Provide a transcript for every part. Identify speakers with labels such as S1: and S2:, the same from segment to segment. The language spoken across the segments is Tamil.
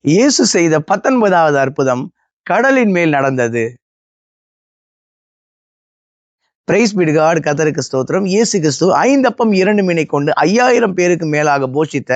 S1: இயேசு செய்த 19வது அற்புதம் கடலின் மேல் நடந்தது. Praise be to God. கர்த்தருக்கு ஸ்தோத்திரம். இயேசு கிறிஸ்து 5 அப்பம் 2 மீனை கொண்டு 5000 பேருக்கு மேலாக போஷித்த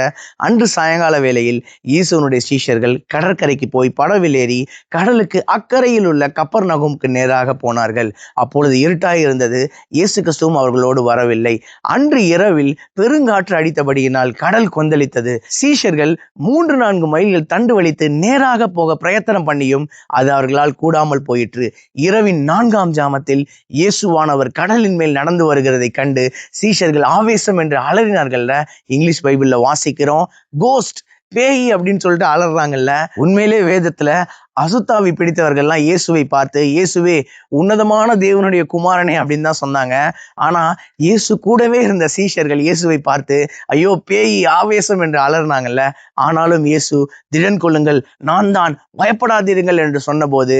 S1: அன்று சாயங்கால வேளையில் இயேசுனுடைய சீஷர்கள் கடற்கரைக்கு போய் படவில் ஏறி கடலுக்கு அக்கறையில் உள்ள கப்பர்நகூமுக்கு நேராக போனார்கள். அப்பொழுது இருட்டாய் இருந்தது. இயேசு கிறிஸ்துவும் அவர்களோடு வரவில்லை. அன்று இரவில் பெருங்காற்று அடித்தபடியினால் கடல் கொந்தளித்தது. சீஷர்கள் 3-4 மைல்கள் தண்டு வலித்து நேராக போக பிரயத்தனம் பண்ணியும் அது அவர்களால் கூடாமல் போயிற்று. இரவின் 4ஆம் ஜாமத்தில் இயேசுவான அவர் கடலின் மேல் நடந்து வருகிறதை கண்டு சீஷர்கள் ஆவேசம் என்று அலறினார்கள்ல. இங்கிலீஷ் பைபிள்ல வாசிக்கிறோம், கோஸ்ட், பேய் அப்படின்னு சொல்லிட்டு அலறாங்கல்ல. உண்மையிலே வேதத்துல அசுத்தாவி பிடித்தவர்கள்லாம் இயேசுவை பார்த்து, இயேசுவே உன்னதமான தேவனுடைய குமாரனே அப்படின்னு தான் சொன்னாங்க. ஆனா இயேசு கூடவே இருந்த சீஷர்கள் இயேசுவை பார்த்து ஐயோ பேய், ஆவேசம் என்று அலறினாங்கல்ல. ஆனாலும் இயேசு திடன் கொள்ளுங்கள், நான் தான், பயப்படாதீர்கள் என்று சொன்னபோது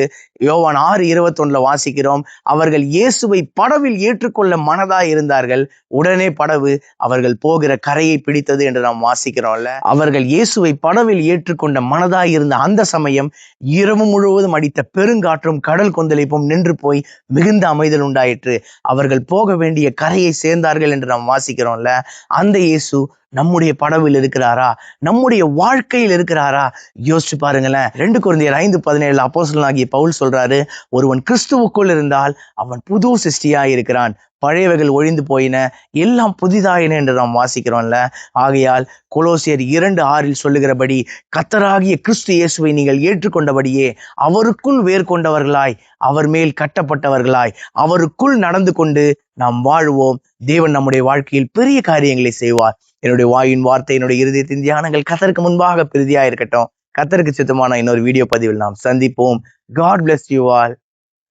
S1: யோவான் 6:21 வாசிக்கிறோம், அவர்கள் இயேசுவை படவில் ஏற்றுக்கொள்ள மனதாய் இருந்தார்கள். உடனே படவு அவர்கள் போகிற கரையை பிடித்தது என்று நாம் வாசிக்கிறோம்ல. அவர்கள் இயேசுவை படவில் ஏற்றுக்கொண்ட மனதாய் இருந்த அந்த சமயம் இரவு முழுவதும் அடித்த பெருங்காற்றும் கடல் கொந்தளிப்பும் நின்று போய் மிகுந்த அமைதல் உண்டாயிற்று. அவர்கள் போக வேண்டிய கரையை சேர்ந்தார்கள் என்று நாம் வாசிக்கிறோம்ல. அந்த இயேசு நம்முடைய படவில் இருக்கிறாரா? நம்முடைய வாழ்க்கையில் இருக்கிறாரா? யோசிச்சு பாருங்களேன். 2 கொரிந்தியர் 5:17 அப்போஸ்தலனாகிய பவுல் சொல்றாரு, ஒருவன் கிறிஸ்துவுக்குள் இருந்தால் அவன் புது சிருஷ்டியாய் இருக்கிறான், பழையவைகள் ஒழிந்து போயின, எல்லாம் புதிதாயின என்று நாம் வாசிக்கிறோம்ல. ஆகையால் கொலோசியர் 2:6 சொல்லுகிறபடி கர்த்தராகிய கிறிஸ்து இயேசுவை நீங்கள் ஏற்றுக்கொண்டபடியே அவருக்குள் வேர் கொண்டவர்களாய், அவர் மேல் கட்டப்பட்டவர்களாய், அவருக்குள் நடந்து கொண்டு நாம் வாழ்வோம். தேவன் நம்முடைய வாழ்க்கையில் பெரிய காரியங்களை செய்வார். என்னுடைய வாயின் வார்த்தை, என்னுடைய இருதயத்தின் தியானங்கள் கர்த்தருக்கு முன்பாக பிரதியா இருக்கட்டும். கர்த்தருக்கு சித்தமான இன்னொரு வீடியோ பதிவில் நாம் சந்திப்போம். God bless you all.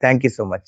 S1: Thank you so much.